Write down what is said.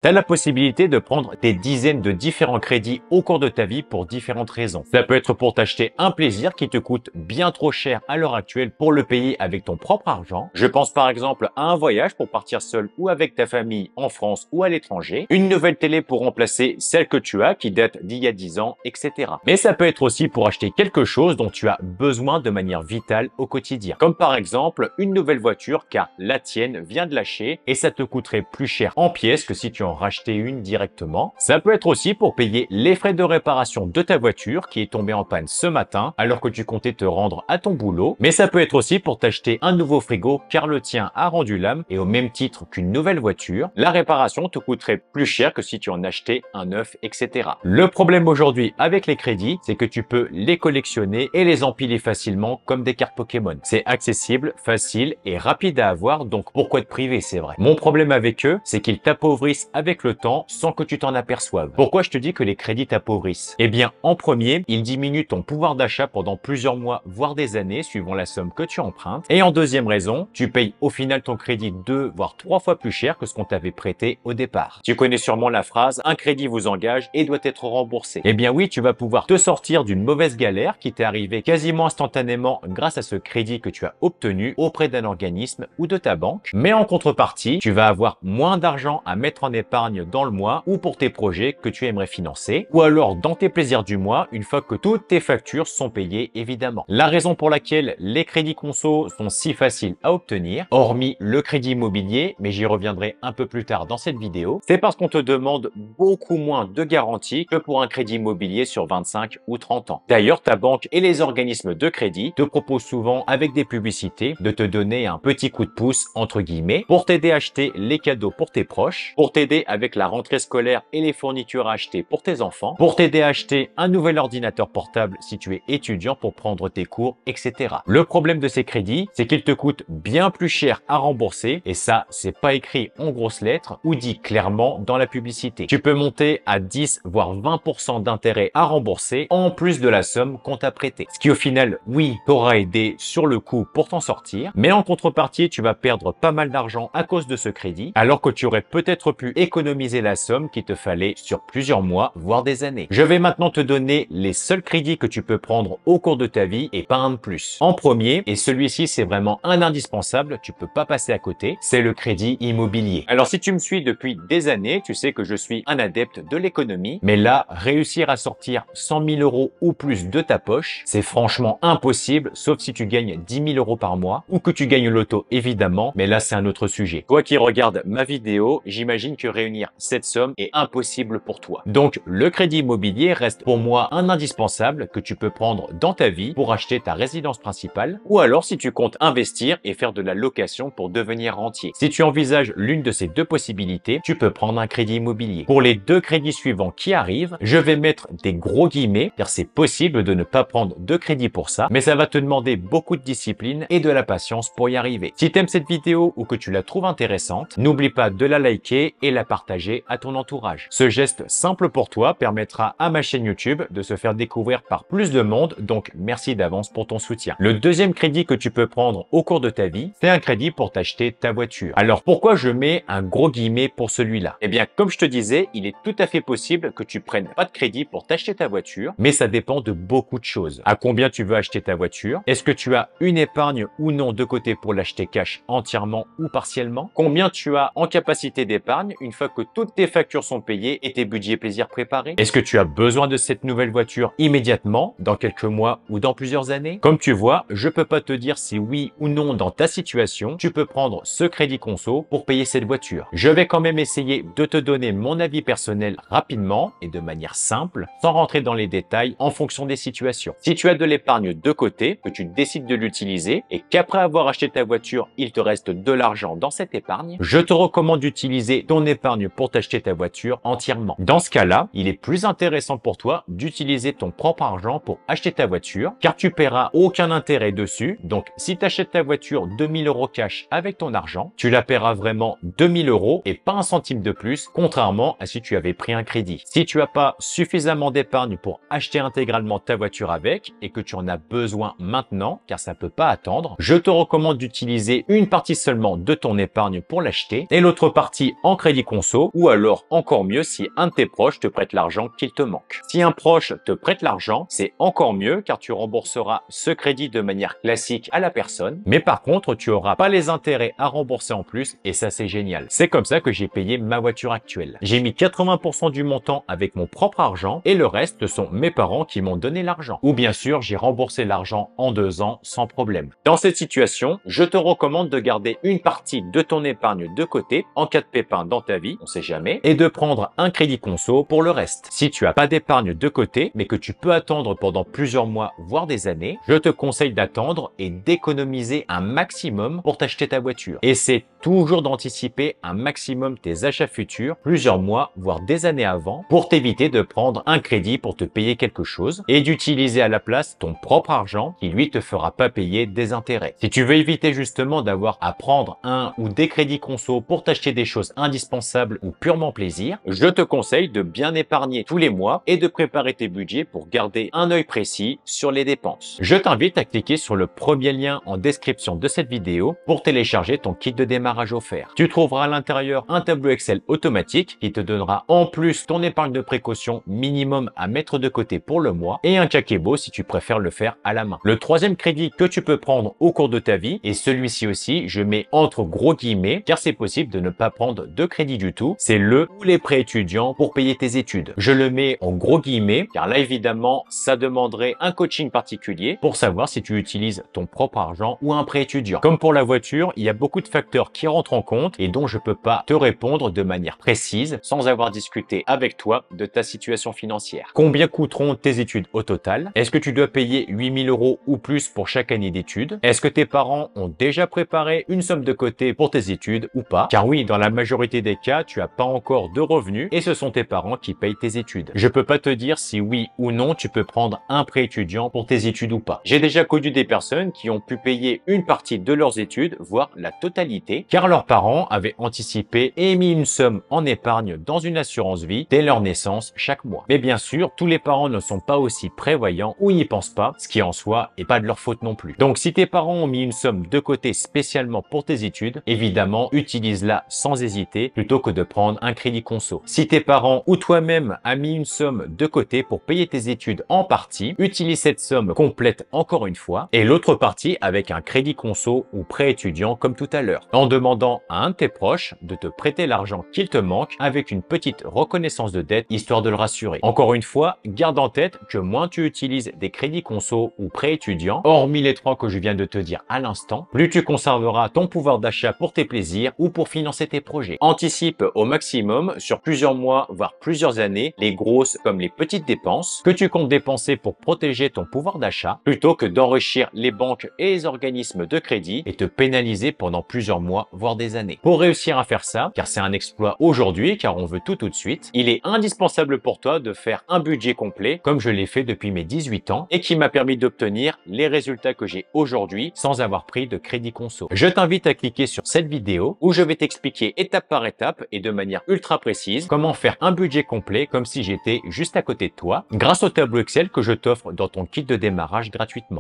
Tu as la possibilité de prendre des dizaines de différents crédits au cours de ta vie pour différentes raisons. Ça peut être pour t'acheter un plaisir qui te coûte bien trop cher à l'heure actuelle pour le payer avec ton propre argent. Je pense par exemple à un voyage pour partir seul ou avec ta famille en France ou à l'étranger, une nouvelle télé pour remplacer celle que tu as qui date d'il y a 10 ans, etc. Mais ça peut être aussi pour acheter quelque chose dont tu as besoin de manière vitale au quotidien. Comme par exemple une nouvelle voiture car la tienne vient de lâcher et ça te coûterait plus cher en pièces que si tu en rachetais une directement. Ça peut être aussi pour payer les frais de réparation de ta voiture qui est tombée en panne ce matin alors que tu comptais te rendre à ton boulot. Mais ça peut être aussi pour t'acheter un nouveau frigo car le tien a rendu l'âme et au même titre qu'une nouvelle voiture, la réparation te coûterait plus cher que si tu en achetais un neuf, etc. Le problème aujourd'hui avec les crédits, c'est que tu peux les collectionner et les empiler facilement comme des cartes Pokémon. C'est accessible, facile et rapide à avoir, donc pourquoi te priver, c'est vrai. Mon problème avec eux, c'est qu'ils t'appauvrissent avec le temps sans que tu t'en aperçoives. Pourquoi je te dis que les crédits t'appauvrissent? Eh bien, en premier, ils diminuent ton pouvoir d'achat pendant plusieurs mois, voire des années, suivant la somme que tu empruntes. Et en deuxième raison, tu payes au final ton crédit 2 voire 3 fois plus cher que ce qu'on t'avait prêté au départ. Tu connais sûrement la phrase « un crédit vous engage et doit être remboursé ». Eh bien oui, tu vas pouvoir te sortir d'une mauvaise galère qui t'est arrivée quasiment instantanément grâce à ce crédit que tu as obtenu auprès d'un organisme ou de ta banque. Mais en contrepartie, tu vas avoir moins d'argent à mettre en épargne dans le mois ou pour tes projets que tu aimerais financer, ou alors dans tes plaisirs du mois une fois que toutes tes factures sont payées évidemment. La raison pour laquelle les crédits conso sont si faciles à obtenir, hormis le crédit immobilier, mais j'y reviendrai un peu plus tard dans cette vidéo, c'est parce qu'on te demande beaucoup moins de garanties que pour un crédit immobilier sur 25 ou 30 ans. D'ailleurs, ta banque et les organismes de crédit te proposent souvent avec des publicités de te donner un petit coup de pouce entre guillemets pour t'aider à acheter les cadeaux pour tes proches, pour t'aider avec la rentrée scolaire et les fournitures à acheter pour tes enfants, pour t'aider à acheter un nouvel ordinateur portable si tu es étudiant pour prendre tes cours, etc. Le problème de ces crédits, c'est qu'ils te coûtent bien plus cher à rembourser et ça, c'est pas écrit en grosses lettres ou dit clairement dans la publicité. Tu peux monter à 10 voire 20% d'intérêt à rembourser en plus de la somme qu'on t'a prêtée. Ce qui au final, oui, t'aura aidé sur le coup pour t'en sortir, mais en contrepartie, tu vas perdre pas mal d'argent à cause de ce crédit, alors que tu aurais peut-être pu économiser la somme qu'il te fallait sur plusieurs mois, voire des années. Je vais maintenant te donner les seuls crédits que tu peux prendre au cours de ta vie et pas un de plus. En premier, et celui-ci c'est vraiment un indispensable, tu peux pas passer à côté, c'est le crédit immobilier. Alors si tu me suis depuis des années, tu sais que je suis un adepte de l'économie, mais là, réussir à sortir 100 000 € ou plus de ta poche, c'est franchement impossible, sauf si tu gagnes 10 000 € par mois ou que tu gagnes le loto évidemment, mais là c'est un autre sujet. Toi qui regardes ma vidéo, j'imagine que réunir cette somme est impossible pour toi. Donc le crédit immobilier reste pour moi un indispensable que tu peux prendre dans ta vie pour acheter ta résidence principale ou alors si tu comptes investir et faire de la location pour devenir rentier. Si tu envisages l'une de ces deux possibilités, tu peux prendre un crédit immobilier. Pour les deux crédits suivants qui arrivent, je vais mettre des gros guillemets car c'est possible de ne pas prendre de crédit pour ça, mais ça va te demander beaucoup de discipline et de la patience pour y arriver. Si tu aimes cette vidéo ou que tu la trouves intéressante, n'oublie pas de la liker et la partager à ton entourage. Ce geste simple pour toi permettra à ma chaîne YouTube de se faire découvrir par plus de monde, donc merci d'avance pour ton soutien. Le deuxième crédit que tu peux prendre au cours de ta vie, c'est un crédit pour t'acheter ta voiture. Alors pourquoi je mets un gros guillemet pour celui-là? Eh bien, comme je te disais, il est tout à fait possible que tu prennes pas de crédit pour t'acheter ta voiture, mais ça dépend de beaucoup de choses. À combien tu veux acheter ta voiture? Est-ce que tu as une épargne ou non de côté pour l'acheter cash entièrement ou partiellement? Combien tu as en capacité d'épargne une fois que toutes tes factures sont payées et tes budgets plaisirs préparés? Est-ce que tu as besoin de cette nouvelle voiture immédiatement, dans quelques mois ou dans plusieurs années? Comme tu vois, je peux pas te dire si oui ou non dans ta situation, tu peux prendre ce crédit conso pour payer cette voiture. Je vais quand même essayer de te donner mon avis personnel rapidement et de manière simple, sans rentrer dans les détails en fonction des situations. Si tu as de l'épargne de côté, que tu décides de l'utiliser et qu'après avoir acheté ta voiture, il te reste de l'argent dans cette épargne, je te recommande d'utiliser ton épargne pour t'acheter ta voiture entièrement. Dans ce cas-là, il est plus intéressant pour toi d'utiliser ton propre argent pour acheter ta voiture, car tu paieras aucun intérêt dessus. Donc, si tu achètes ta voiture 2000 € cash avec ton argent, tu la paieras vraiment 2000 € et pas un centime de plus, contrairement à si tu avais pris un crédit. Si tu n'as pas suffisamment d'épargne pour acheter intégralement ta voiture avec et que tu en as besoin maintenant, car ça peut pas attendre, je te recommande d'utiliser une partie seulement de ton épargne pour l'acheter et l'autre partie en crédit conso, ou alors encore mieux si un de tes proches te prête l'argent qu'il te manque. Si un proche te prête l'argent, c'est encore mieux car tu rembourseras ce crédit de manière classique à la personne, mais par contre tu n'auras pas les intérêts à rembourser en plus et ça c'est génial. C'est comme ça que j'ai payé ma voiture actuelle. J'ai mis 80% du montant avec mon propre argent et le reste ce sont mes parents qui m'ont donné l'argent. Ou bien sûr j'ai remboursé l'argent en 2 ans sans problème. Dans cette situation, je te recommande de garder une partie de ton épargne de côté en cas de pépin dans ta vie, on sait jamais, et de prendre un crédit conso pour le reste. Si tu as pas d'épargne de côté, mais que tu peux attendre pendant plusieurs mois, voire des années, je te conseille d'attendre et d'économiser un maximum pour t'acheter ta voiture. Et c'est toujours d'anticiper un maximum tes achats futurs, plusieurs mois, voire des années avant, pour t'éviter de prendre un crédit pour te payer quelque chose et d'utiliser à la place ton propre argent qui lui te fera pas payer des intérêts. Si tu veux éviter justement d'avoir à prendre un ou des crédits conso pour t'acheter des choses indispensables ou purement plaisir, je te conseille de bien épargner tous les mois et de préparer tes budgets pour garder un œil précis sur les dépenses. Je t'invite à cliquer sur le premier lien en description de cette vidéo pour télécharger ton kit de démarrage offert. Tu trouveras à l'intérieur un tableau Excel automatique qui te donnera en plus ton épargne de précaution minimum à mettre de côté pour le mois et un kakebo si tu préfères le faire à la main. Le troisième crédit que tu peux prendre au cours de ta vie, et celui-ci aussi je mets entre gros guillemets car c'est possible de ne pas prendre de crédit du tout, c'est le ou les prêts étudiants pour payer tes études. Je le mets en gros guillemets car là évidemment ça demanderait un coaching particulier pour savoir si tu utilises ton propre argent ou un prêt étudiant. Comme pour la voiture, il y a beaucoup de facteurs qui rentrent en compte et dont je peux pas te répondre de manière précise sans avoir discuté avec toi de ta situation financière. Combien coûteront tes études au total? Est-ce que tu dois payer 8 000 € ou plus pour chaque année d'études? Est-ce que tes parents ont déjà préparé une somme de côté pour tes études ou pas? Car oui, dans la majorité des cas, tu as pas encore de revenus et ce sont tes parents qui payent tes études. Je peux pas te dire si oui ou non tu peux prendre un prêt étudiant pour tes études ou pas. J'ai déjà connu des personnes qui ont pu payer une partie de leurs études, voire la totalité, car leurs parents avaient anticipé et mis une somme en épargne dans une assurance vie dès leur naissance chaque mois. Mais bien sûr, tous les parents ne sont pas aussi prévoyants ou n'y pensent pas, ce qui en soi est pas de leur faute non plus. Donc si tes parents ont mis une somme de côté spécialement pour tes études, évidemment, utilise-la sans hésiter plutôt que de prendre un crédit conso. Si tes parents ou toi-même a mis une somme de côté pour payer tes études en partie, utilise cette somme complète encore une fois et l'autre partie avec un crédit conso ou prêt étudiant comme tout à l'heure, en demandant à un de tes proches de te prêter l'argent qu'il te manque avec une petite reconnaissance de dette histoire de le rassurer. Encore une fois, garde en tête que moins tu utilises des crédits conso ou prêts étudiants, hormis les trois que je viens de te dire à l'instant, plus tu conserveras ton pouvoir d'achat pour tes plaisirs ou pour financer tes projets. Anticipe au maximum sur plusieurs mois voire plusieurs années les grosses comme les petites dépenses que tu comptes dépenser pour protéger ton pouvoir d'achat plutôt que d'enrichir les banques et les organismes de crédit et te pénaliser pendant plusieurs mois voire des années. Pour réussir à faire ça, car c'est un exploit aujourd'hui car on veut tout de suite, il est indispensable pour toi de faire un budget complet comme je l'ai fait depuis mes 18 ans et qui m'a permis d'obtenir les résultats que j'ai aujourd'hui sans avoir pris de crédit conso. Je t'invite à cliquer sur cette vidéo où je vais t'expliquer étape par étape et de manière ultra précise comment faire un budget complet comme si j'étais juste à côté de toi grâce au tableau Excel que je t'offre dans ton kit de démarrage gratuitement.